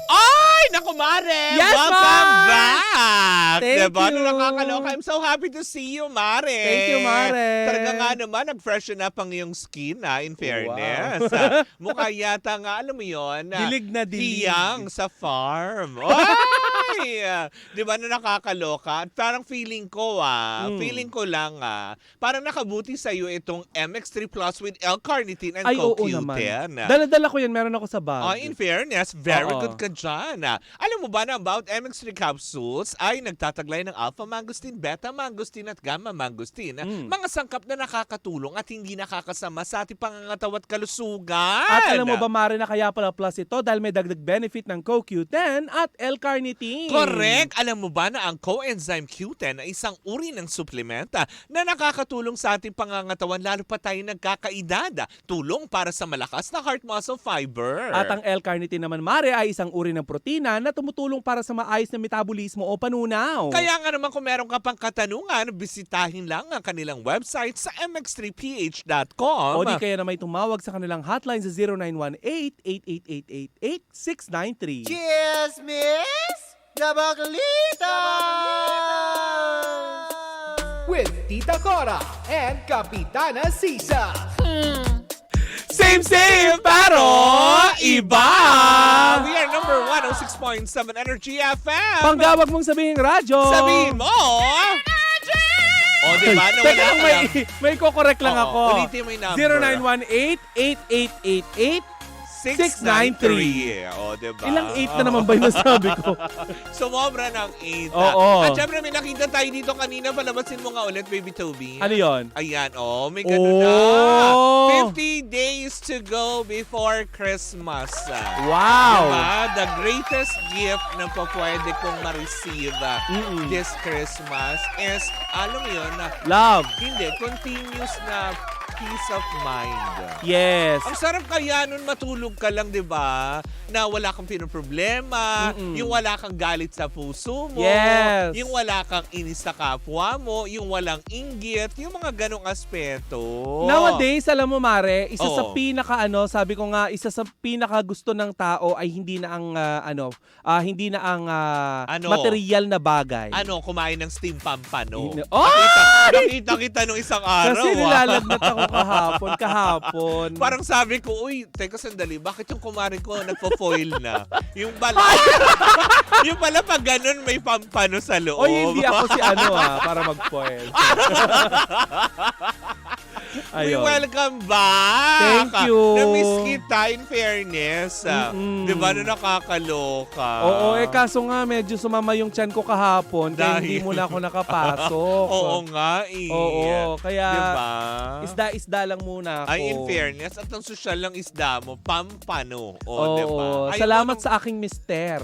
Ay, naku, Mare! Yes, Welcome Mars! back! Thank Diba? you. Nakakaloka. I'm so happy to see you, Mare. Thank you, Mare. Talaga nga naman, nag-freshen up ang iyong skin, in fairness. Mukha yata nga, alam mo yun, Dilig na dilig. hiyang sa farm. Ay! Di ba na nakakaloka? At parang feeling ko, feeling ko lang, parang nakabuti sa'yo itong MX3 Plus with L-carnitine and Ay, oo naman. CoQ10. Dala-dala ko yan. Meron ako sa bag. In fairness, very Oo. good ka dyan. Alam mo ba na about MX3 capsules ay nagtataglay ng alpha mangosteen, beta mangosteen at gamma mangosteen. Mga sangkap na nakakatulong at hindi nakakasama sa ating pangangatawa at kalusugan. At alam mo ba, Mare, na kaya pala plus ito dahil may dagdag benefit ng CoQ10 at L-carnitine. Correct! Alam mo ba na ang coenzyme Q10 ay isang uri ng supplement na nakakatulong sa ating pangangatawan lalo pa tayo nagkakaedad. Tulong para sa malakas na heart muscle fiber. At ang L-carnitine naman, Mare, ay isang uri ng protina na tumutulong para sa maayos na metabolismo o panunaw. Kaya nga naman kung meron ka pang katanungan, bisitahin lang ang kanilang website sa mx3ph.com. O di kaya na may tumawag sa kanilang hotline sa 0918-8888-8693. Cheers, miss! Gabaglita! With Tita Cora and Kapitana Sisa. Same, pero iba! We are number 106.7 Energy FM. Panggawag mong sabihin radyo. Sabihin mo! O, diba? Nawala Teka ka lang, lang. may kokorek lang Oo, ako. ulitin mo yung number. 0918-8888-693. O, diba? Ilang 8 na naman ba yung nasabi ko? Sumobra ng 8. Oo. At syempre may nakita tayo dito kanina. Palabasin mo nga ulit, Baby Toby. Ano yun? Ayan, may ganun na. Oh! 50 days to go before Christmas. Wow! Diba? The greatest gift na po pwede kong ma-receive this Christmas is, alam mo yun, Love. hindi, continuous na peace of mind. Yes. Ang sarap kaya nun matulog ka lang, di ba? Na wala kang pinoproblema, yung wala kang galit sa puso mo, Yes. yung wala kang inis sa kapwa mo, yung walang inggit, yung mga ganong aspeto. Nowadays, alam mo, Mare, isa sa Oo. sabi ko nga, isa sa pinaka gusto ng tao ay hindi na ang hindi na ang material na bagay. Kumain ng steam pampano. Oy! Nakita kita nung isang araw. Kasi nilalagnat ako kahapon. Parang sabi ko, uy, teka sandali, bakit yung kumari ko nagpo-foil na? Yung pala, yung pala pag ganun may pampano sa loob. Oy, hindi ako si para mag-foil. We welcome back. Thank you. Na-miss kita in fairness. Di ba na nakakaloka? Oo, kaso nga medyo sumama yung tiyan ko kahapon kaya Dahil- hindi mo na ako nakapasok. Oo nga eh. Oo, kaya Diba? isda-isda lang muna ako. Ay, in fairness, at ang sosyal lang isda mo, pampano. O, Oo, diba? Ayaw salamat mo sa aking mister.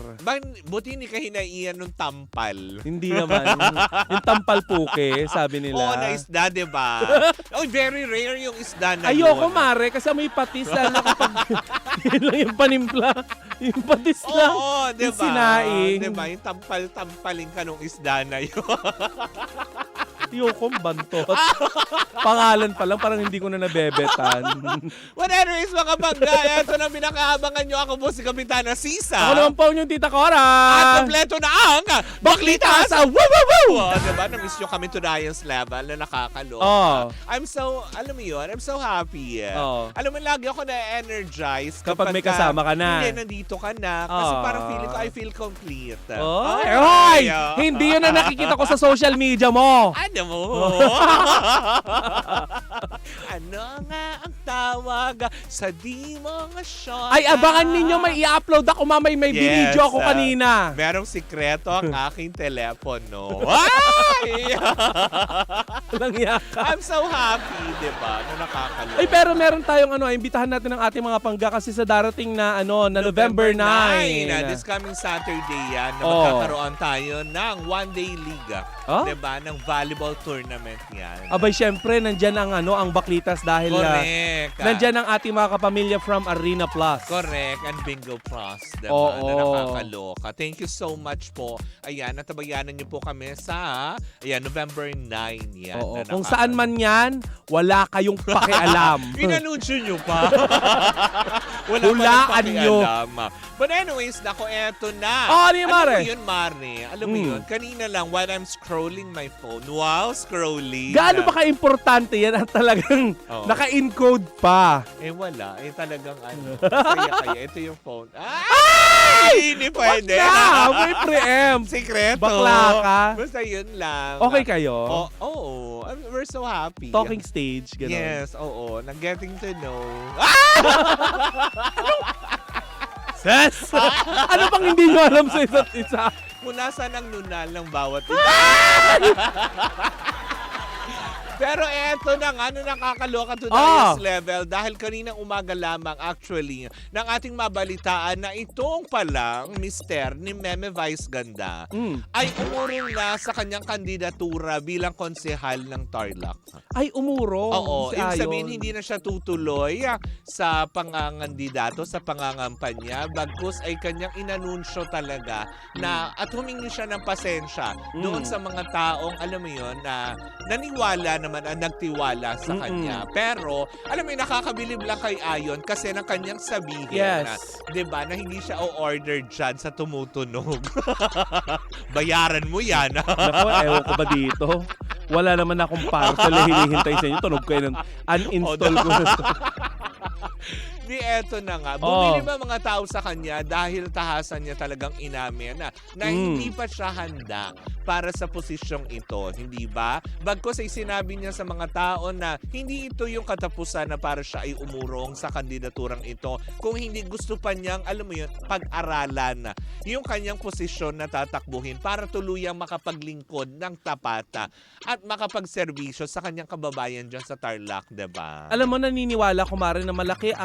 buti hindi ka hinaiyan ng tampal. Hindi naman. yung tampal puke, sabi nila. Oo, na isda, diba? Oh, very rare yung isda na Ayoko, yun. Mare, kasi may patis lalo kapag yun lang yung panimpla. Yung patis lang. Oo, diba? Yung sinaing. Diba? Yung tampal-tampalin ka nung isda na yun. Ayoko, bantot. Pangalan pa lang, parang hindi ko na nabebetan. But anyways, mga bangga, eto na binakaabangan nyo. Ako po si Kapitana Sisa. Ako naman po yung Tita Cora. At kompleto na ang Baklita sa Woo Woo Woo! Diba? Na-miss nyo kami to the highest level na nakakaloka. Oh. I'm so, alam mo yun, I'm so happy. Oh. Alam mo, lagi ako na-energize Kapag may kasama ka na. Hindi, nandito ka na. Kasi Oh. parang feeling ko, I feel complete. Ay, Ay, hindi yun na nakikita ko sa social media mo. Ano mo? Ano nga ang tawag sa di mo nga shot? Ay, abangan ninyo, may i-upload ako mamay, may binidyo ako kanina. Merong sikreto ang aking telepono. Ay! Walang yaka. I'm so happy, di ba? Na nakakaloka. Ay, pero meron tayong imbitahan natin ang ating mga pangga kasi sa darating na na November 9. This coming Saturday yan na Oh. magkakaroon tayo ng one-day liga. Oh? Diba? Ng volleyball tournament yan. Abay, syempre, nandyan ang ang Baklitas dahil Correct. Nandyan ang ating mga kapamilya from Arena Plus. Correct. And Bingo Plus, diba? Oo. Na nakakaloka. Thank you so much po. Ayan, natabayanan niyo po kami sa November 9. Yan. Oo. Na Kung saan man yan, wala kayong pakialam. Inanunsyo nyo pa. Wala Hulaan nyo. But anyways, nako, eto na. Oh, ano yung Mare? Alam mo yun, Mare? Alam mo yun, kanina lang while I'm scrolling my phone, scrolling. Gaano ba ka-importante yan at talagang Oo. naka-encode pa? Wala. Talagang kaya. Ito yung phone. Ay! Hindi pwede. May preempt. Sikreto. Bakla ka. Basta yun lang. Okay kayo? Oo. We're so happy. Talking stage, gano'n. Yes, oo. Nag-getting to know. Ses! Ano bang hindi nyo alam sa isa't isa? Mula saan ang nunal ng bawat Pero eto na nga, nakakaloka to the highest level dahil kaninang umaga lamang actually ng ating mabalitaan na itong palang mister ni Meme Vice Ganda ay umurong na sa kanyang kandidatura bilang konsehal ng Tarlac. Ay, umurong. Oo, si ibig Ayon. sabihin hindi na siya tutuloy sa pangangandidato, sa pangangampanya, bagkus ay kanyang inanunsyo talaga na at humingi siya ng pasensya doon sa mga taong, alam mo yun, na naniwala naman, nagtiwala sa kanya. Pero, alam mo yun, nakakabilib lang kay Ayon kasi ng kanyang sabihin na, diba, na hindi siya o-order dyan sa tumutunog. Bayaran mo yan. Naku, ewan ko ba dito? Wala naman akong parcel na hinihintay sa inyo. Tunog kayo ng uninstall ko na to. Di eto na nga. Bumili ba mga tao sa kanya dahil tahasan niya talagang inamin na hindi pa siya handa para sa posisyong ito, hindi ba? Bagkus ay sinabi niya sa mga tao na hindi ito yung katapusan na para siya ay umurong sa kandidaturang ito. Kung hindi gusto pa niyang, alam mo yun, pag-aralan yung kanyang posisyon na tatakbuhin para tuluyang makapaglingkod ng tapata at makapagserbisyo sa kanyang kababayan dyan sa Tarlac, diba? Alam mo, naniniwala ko, Mare, na malaki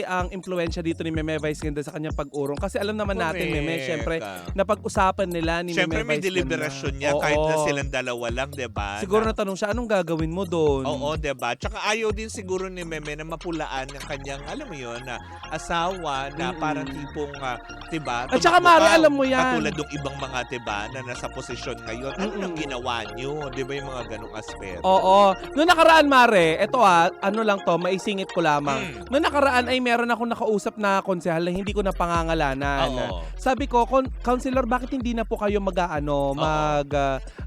ang impluwensya dito ni Meme Vice Ganda sa kanyang pag-urong. Kasi alam naman natin, Meme, syempre, napag-usapan nila ni syempre, Meme Vice Ganda. may deliberasyon niya kahit na silang dalawa lang, diba? Siguro natanong siya, anong gagawin mo doon? Oo, diba? Tsaka ayaw din siguro ni Meme na mapulaan ng kanyang, alam mo yun, na asawa na parang tipong, diba? At saka, Mare, alam mo yan. Katulad ng ibang mga, diba, na nasa posisyon ngayon. Ano nang ginawa niyo? Diba yung mga ganong aspeto? Oo. Noong nakaraan, Mare, eto ano lang to, maisingit ko lamang. Noong nakaraan ay meron akong nakausap na konsehal na hindi ko na pangangalanan. Oo. Sabi ko, Counselor, bakit hindi na po kayo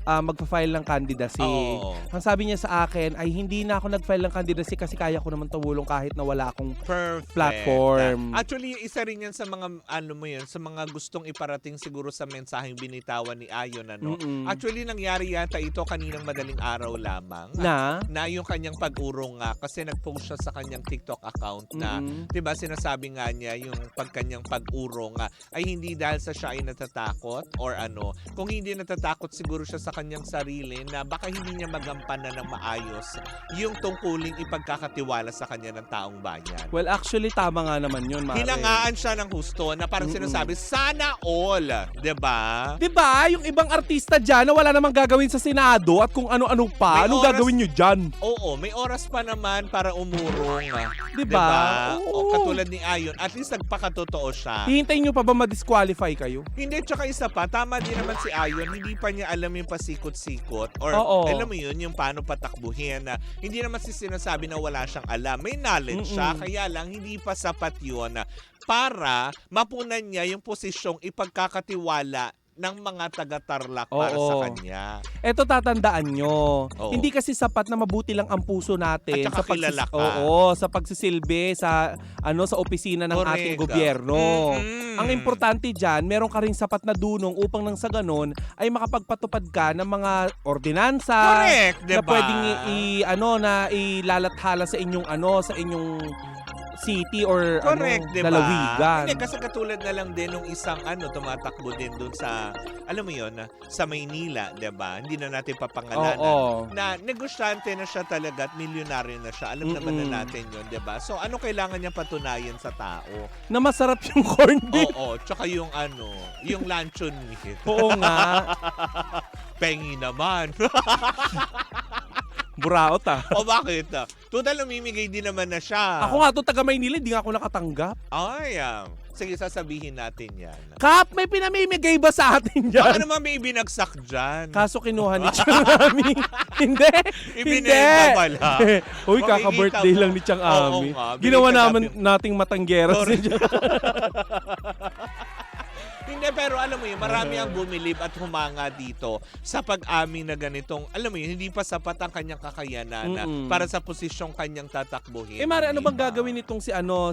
magpa-file ng candidacy? Oo. Ang sabi niya sa akin ay hindi na ako nag-file ng candidacy kasi kaya ko naman tumulong kahit na wala akong platform. Actually, isa rin yan sa mga, sa mga gustong iparating siguro sa mensaheng binitawan ni Ayon, Actually, nangyari yata ito kaninang madaling araw lamang. Na yung kanyang pag-urong nga kasi nag-post siya sa kanyang TikTok account na, diba, sinasabi nga niya yung kanyang pag-urong ay hindi dahil sa siya ay natatakot or kung hindi natatakot siguro siya sa kanyang sarili na baka hindi niya magampanan ng maayos yung tungkuling ipagkakatiwala sa kanya ng taong bayan. Well, actually, tama nga naman yun, Mare. Hinangaan siya ng husto na parang sinasabi, sana all, diba? Diba? Yung ibang artista dyan na wala namang gagawin sa Senado at kung ano-ano pa. Anong gagawin nyo dyan? Oo, may oras pa naman para umurong. Diba? O katulad ni Ayon, at least nagpakatotoo siya. Hihintayin nyo pa ba ma-disqualify kayo? Hindi, tsaka isa pa, tama din naman si Ayon, hindi pa niya alam yung pasikot-sikot or alam mo yun, yung paano patakbuhin na hindi naman sinasabi na wala siyang alam. May knowledge siya, kaya lang hindi pa sapat yun para mapunan niya yung posisyong ipagkakatiwala ng mga taga-Tarlac para sa kanya. Eto, tatandaan nyo. Hindi kasi sapat na mabuti lang ang puso natin at saka kilala ka. sa pagsisilbi sa sa opisina ng ating gobyerno. Ang importante diyan, meron ka ring sapat na dunong upang nang sa ganon ay makapagpatupad ka ng mga ordinansa na pwedeng ilalathala sa inyong sa inyong city or diba? lalawigan. Hindi, kasi katulad na lang din nung isang tumatakbo din dun sa, alam mo yun, sa Maynila, diba? Hindi na natin papangalanan. Na negosyante na siya talaga at milyonaryo na siya. Alam naman na natin yun, diba? So, ano kailangan niya patunayan sa tao? Na masarap yung corned beef. Oo, tsaka yung yung luncheon meat. Oo nga. Pengi naman. Buraot O bakit? Total, namimigay din naman na siya. Ako nga to, taga Maynila, hindi nga ako nakatanggap. Ay, sige, sasabihin natin yan. Kap, may pinamimigay ba sa atin Baka dyan? naman may ibinagsak dyan. Kaso kinuha ni Chang Ami. Hindi. Ibinenta pala. Uy, Makikita kaka-birthday mo. lang ni Chang Oo Ami. nga, Ginawa binigyan naman natin. nating matanggeras. Correct. Hindi, pero alam mo yun, marami ang bumilib at humanga dito sa pag-amin na ganitong, alam mo yun, hindi pa sapat ang kanyang kakayanan para sa posisyong kanyang tatakbuhin. Mare, ano bang Diba? gagawin nitong si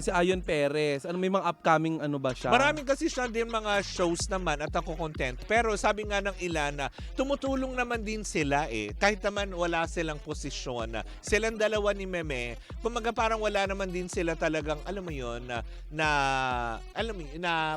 Ayon Perez? Ano, may mga upcoming ano ba siya? Maraming kasi siya din mga shows naman at ako content. Pero sabi nga ng ilan na tumutulong naman din sila kahit naman wala silang posisyon. Silang dalawa ni Meme, kumaga parang wala naman din sila talagang, alam mo yun, na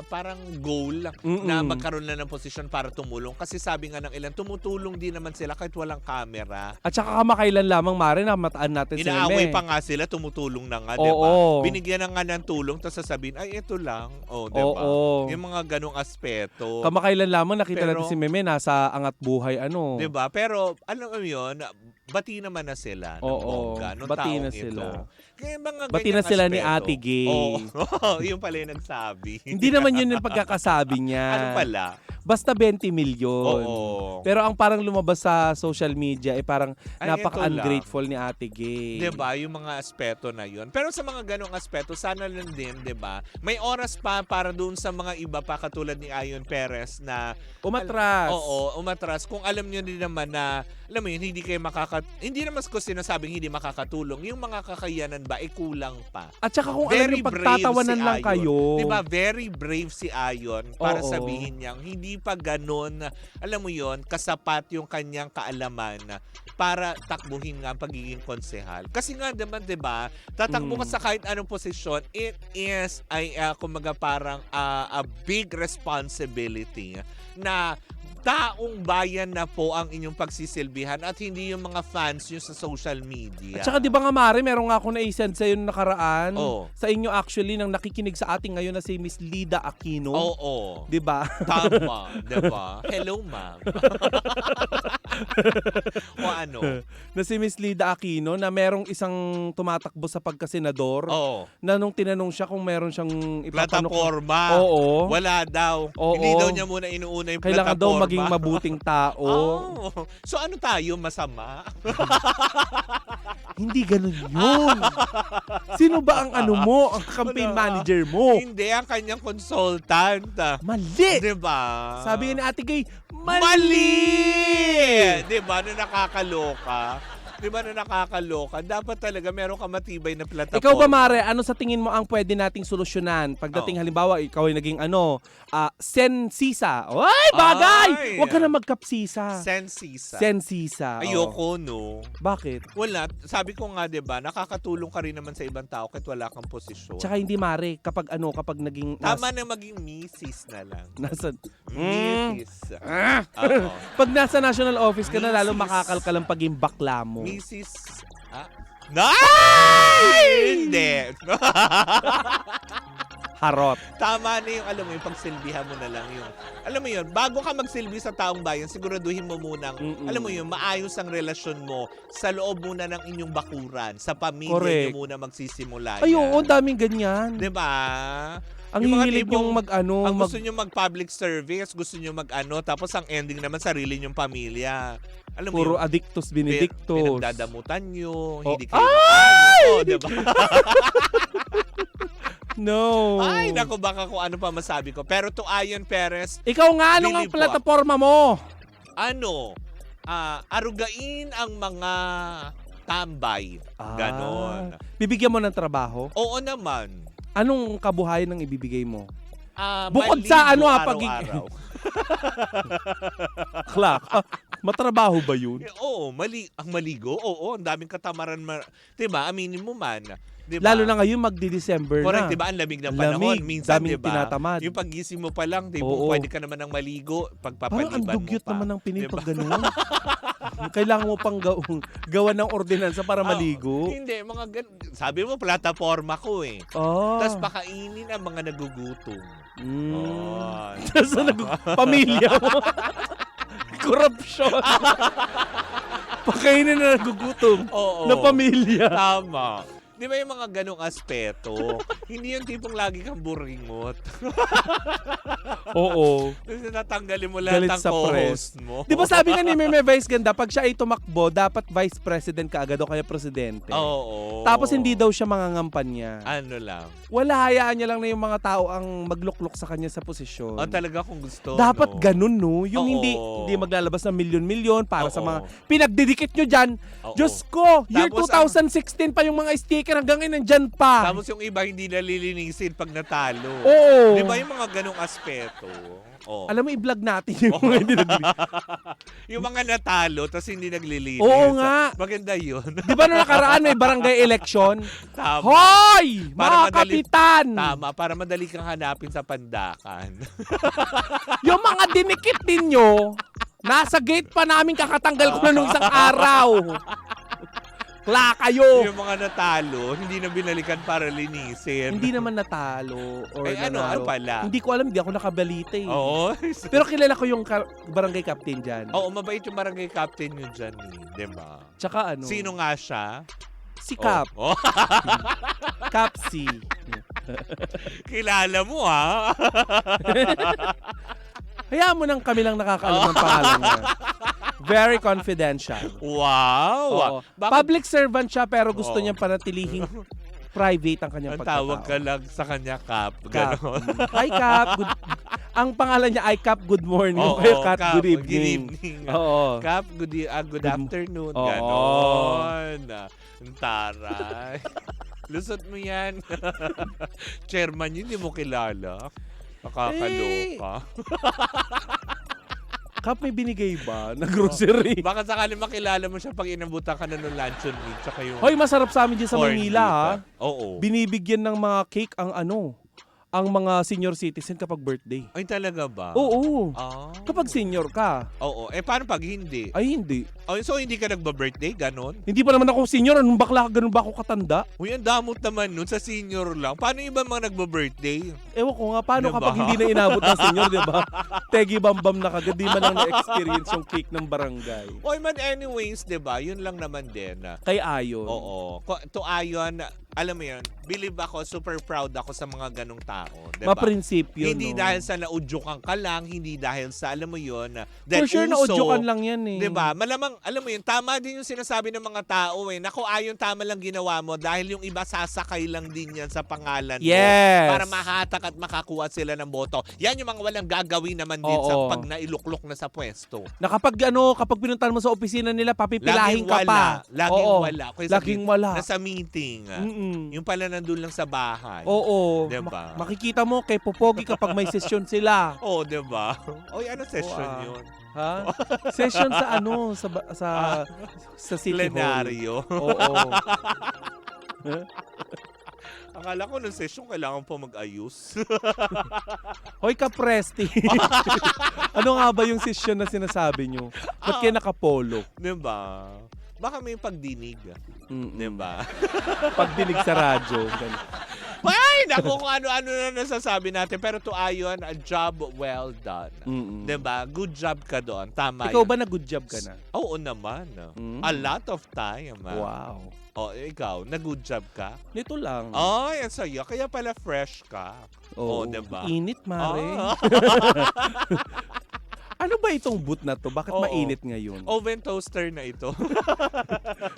parang goal na magkaroon na ng posisyon para tumulong. Kasi sabi nga ng ilan, tumutulong din naman sila kahit walang camera. At saka kamakailan lamang, Mare, na mataan natin si Inaaway Meme. pa nga sila, tumutulong na nga, Oo. diba? Binigyan na nga ng tulong, tapos sasabihin, ay, ito lang. Diba? Oo. Yung mga ganong aspeto. Kamakailan lamang nakita Pero- natin si Meme nasa Angat Buhay, Diba? Pero, alam mo yun, bati naman na sila ng Oo, bongga, nung bati taong na sila. ito. Kaya mga Bati ganyang na sila ni aspeto. Ate Gay. Oo, yung pala yung nagsabi. Hindi naman yun yung pagkakasabi niya. Ano pala? Basta 20 milyon. Oo. Pero ang parang lumabas sa social media parang Ay, napaka-ungrateful ni Ate Gay. Diba? Yung mga aspeto na yun. Pero sa mga ganong aspeto, sana lang din, diba? May oras pa para doon sa mga iba pa katulad ni Ayon Perez na Umatras. Oo, umatras. Kung alam nyo din naman na, alam mo yun, hindi naman ko sinasabing hindi makakatulong. Yung mga kakayanan ba, kulang pa. At saka kung alam Very yung pagtatawanan brave lang si kayo. Ayon. Diba, very brave si Ayon para Oo. sabihin niyang hindi pa ganun, alam mo yon, kasapat yung kanyang kaalaman para takbuhin nga ang pagiging konsehal. Kasi nga naman, diba, tatakbo ka sa kahit anong posisyon, it is, kumaga parang a big responsibility na taong bayan na po ang inyong pagsisilbihan at hindi yung mga fans nyo sa social media. At saka di ba nga Mare, meron nga ako na-send sa'yo nung nakaraan. Oo. Sa inyo actually, nang nakikinig sa atin ngayon na si Miss Lida Aquino. Oo. Di ba? Tama, diba? Hello, ma'am. O ano? Na si Miss Lida Aquino na merong isang tumatakbo sa pagkasenador. Oo. Na nung tinanong siya kung meron siyang ipapanok. Plataforma. Oo. Wala daw. Oo. Hindi daw niya muna inuuna yung Kailangan daw plataforma. maging mabuting tao. Oh. So ano tayo? Masama? Hindi ganun yun. Sino ba ang ano mo? Ang campaign Wala. manager mo? Hindi, ang kanyang consultant. Mali! Diba? Sabi ni Ate Gay, mali! Mali! Diba? Na nakakaloka. Diba na nakakaloka? Dapat talaga meron ka matibay na plataforma. Ikaw ba, Mare, ano sa tingin mo ang pwede nating solusyonan? Pagdating halimbawa, ikaw ay naging sensisa. Ay, bagay! Ay! Huwag ka na magkapsisa. Sensisa. Sensisa. Ayoko, no? Bakit? Wala. Sabi ko nga, diba, nakakatulong ka rin naman sa ibang tao kahit wala kang posisyon. Tsaka hindi, Mare, kapag naging... Tama na maging misis na lang. Nasa, Misis. Oo. pag nasa national office ka na, lalo Misis. makakalkal ang paging bakla mo. Mrs. Nay! Hindi. Harot. Tama na yung, alam mo, yung pagsilbihan mo na lang yung, alam mo yun, bago ka magsilbi sa taong bayan, siguraduhin mo munang, alam mo yun, maayos ang relasyon mo sa loob muna ng inyong bakuran, sa pamilya Correct. nyo muna magsisimula Ay, yan. oo, daming ganyan. Diba? Ang Yung mga hihilig tipong, yung ang gusto nyo mag-public service, gusto nyo mag-ano, tapos ang ending naman, sarili nyong pamilya. Alam mo puro yun, addictus benedictus. pinagdadamutan nyo, Oh. hindi kayo maano, diba? No. Ay, naku, baka kung ano pa masabi ko. Pero to Ayon Perez, Ikaw nga, ano nga Believe ang plataforma mo? arugain ang mga tambay. Ganon. Bibigyan mo ng trabaho? Oo naman. Anong kabuhayan ang ibibigay mo? Maligo Bukod sa araw-araw. Clark, matrabaho ba yun? Oo, ang maligo. Oo, ang daming katamaran. Diba? Aminin mo man. Diba? Lalo na ngayon, magdi-December Correct, na. diba? Ang lamig ng panahon. Lamig, Minsan, daming diba? tinatamad. Yung paggising mo pa lang, diba? Oo. Pwede ka naman ng maligo. Parang ang Pagpapaliban mo dugyot pa. naman ng Pinoy Diba? pag ganun. Kailangan mo pang gawa ng ordinansa para maligo. Hindi, sabi mo, plataforma ko eh. Oh. Tapos pakainin ang mga nagugutom. Oh, Tapos pamilya mo. Corruption. Pakainin na nagugutom Oo. na pamilya. Tama. Di ba yung mga ganong aspeto? Hindi yung tipong lagi kang buringot. Oo. Kasi natanggalin mo lahat Galit ng sa co-host mo. Di ba sabi nga ni Meme Vice Ganda, pag siya ay tumakbo, dapat vice president ka agad o kaya presidente. Oo. Tapos hindi daw siya mangangampanya. Ano lang. Wala, hayaan niya lang na yung mga tao ang magluklok sa kanya sa posisyon. Talaga kung gusto. Dapat no? ganun, no? Yung Oo. hindi maglalabas ng milyon-milyon para sa Oo. mga pinagdidikit nyo dyan. Oo. Diyos ko, year Tapos 2016 pa yung mga sticker hanggang ngayon nandyan pa. Tapos yung iba hindi nalilinisin pag natalo. Oo. Di ba yung mga ganong aspeto? Oh. Alam mo, i-vlog natin yung mga hindi Yung mga natalo tapos hindi naglilinis. Oo nga. Maganda yun. Di ba nung nakaraan may barangay election? Tama. Hoy! Para Mga madali- kapitan! Tama, para madali kang hanapin sa pandakan. Yung mga dinikit ninyo, nasa gate pa namin kakatanggal ko na nung isang araw. Kla kayo! Yung mga natalo, hindi na binalikan para linisin. Hindi naman natalo or ano nanalo. pala? Hindi ko alam, hindi ako nakabalita eh. Oo. Pero kilala ko yung barangay captain dyan. Oo, mabait yung barangay captain yun dyan eh. Diba? Tsaka ano? Sino nga siya? Si Cap. Oh. Capsi. Kilala mo ha? Hayaan mo nang kami lang nakakaalam ng pangalan niya. Very confidential. Wow! Oo. Bakit Public servant siya pero gusto Oo. niya panatilihing private ang kanyang ang pagkatao. tawag ka lang sa kanya, Cap? Cap. Ganon. Hi Cap. Ang pangalan niya ay Cap Good Morning. Oo, Kaya Cap, Cap, Good Evening. Good evening. Oo. Cap, good afternoon. Oo. Ganon. Ang taray. Lusot mo yan. Chairman yun, hindi mo kilala. Nakakaloka. Cap, may binigay ba na grocery? Baka sakali makilala mo siya pag inabutan ka na ng luncheon meat. Tsaka yung Hoy, masarap sa amin dyan sa corned Manila beef, ha. Oo. Binibigyan ng mga cake ang ang mga senior citizen kapag birthday. Ay, talaga ba? Oo. Ah. Kapag senior ka. Oo. Paano pag hindi? Ay, hindi. Oh, so, hindi ka nagba-birthday? Ganon? Hindi pa naman ako senior. Anong bakla ka? Ganun ba ako katanda? Uy, ang damot naman nun sa senior lang. Paano yung iba mga nagba-birthday? Ewan ko nga, paano Diba? kapag hindi na inabot ng senior, di ba? Tegi bambam na kagad. Di man lang na-experience yung cake ng barangay. Oy, man anyways, 'di ba? Yun lang naman din. Kay Ayon. Oo. To Ayon, alam mo yun, believe ako, super proud ako sa mga ganong tao. 'Di ba? Maprinsipyo, Hindi no? dahil sa naudyukan ka lang, hindi dahil sa, alam mo yun, For sure, na-audyokan lang yan eh. 'Di ba? Malamang, alam mo yun, tama din yung sinasabi ng mga tao eh. Naku, Ayon, tama lang ginawa mo dahil yung iba sasakay lang din yan sa pangalan mo. Yes. Para mahatak at makakuha sila ng boto. Yan yung mga walang gagawin naman din sa Oo. pag nailuklok na sa pwesto. Na kapag pinuntahan mo sa opisina nila, papipilahin Laging ka wala. pa. Laging Oo. wala. Kaya Laging wala. Nasa meeting. Mm-mm. Yung pala nandun lang sa bahay. Oo. Diba? Makikita mo kay Popogi kapag may session sila. Oo, diba? Oy, ano session Oo, yun? Ha? Session sa sa City Hall. Plenaryo. Oo. Akala ko nung session kailangan pa mag-ayos. Hoy, Kapresti. Ano nga ba yung session na sinasabi nyo? Ba't kayo nakapolo? Diba? Baka may pagdinig. Diba? Pagdinig sa radyo. Ganun. Ay, naku, kung ano-ano na nasasabi natin. Pero to Ayon, a job well done. Mm-mm. Diba? Good job ka doon. Tama Ikaw yun. ba na good job ka na? Oo naman. Mm. A lot of time. Wow. O, ikaw, na-good job ka? Nito lang. Ay, ang saya. Kaya pala fresh ka. Oo. diba? Init, Mare. Ah. Ano ba itong boot na to? Bakit Oo. mainit ngayon? Oven toaster na ito.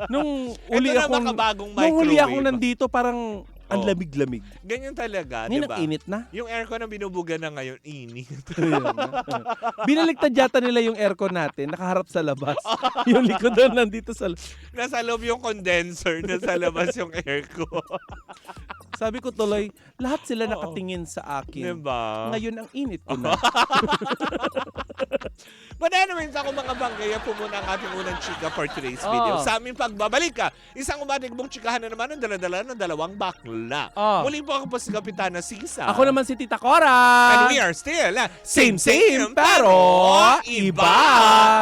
Nung uli Ito na akong makabagong nung huli ako microwave. nandito, parang ang Oo. lamig-lamig. Ganyan talaga, di Ngayon ba? ang init na. Yung aircon na binubuga na ngayon, init. Binaliktad yata nila yung aircon natin, nakaharap sa labas. Yung likod doon nandito sa Nasa loob yung condenser, nasa labas yung aircon. Sabi ko tuloy, lahat sila Oo. nakatingin sa akin. Diba? Ngayon ang init ko na. But anyways, ako mga banggaya po muna ang ating unang chika for today's video. Sa aming pagbabalik ka, isang umatigbong chikahan na naman ng dala-dala ng dalawang bakla. Muli po ako po si Kapitana Sisa. Ako naman si Tita Cora. And we are still Same, pero iba.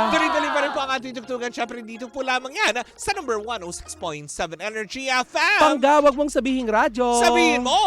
Tuloy-tuloy pa rin po ang ating tugtugan. Siyempre dito po lamang yan sa number 106.7 Energy FM. Pangga, wag mong sabihing radyo. Sabihin mo!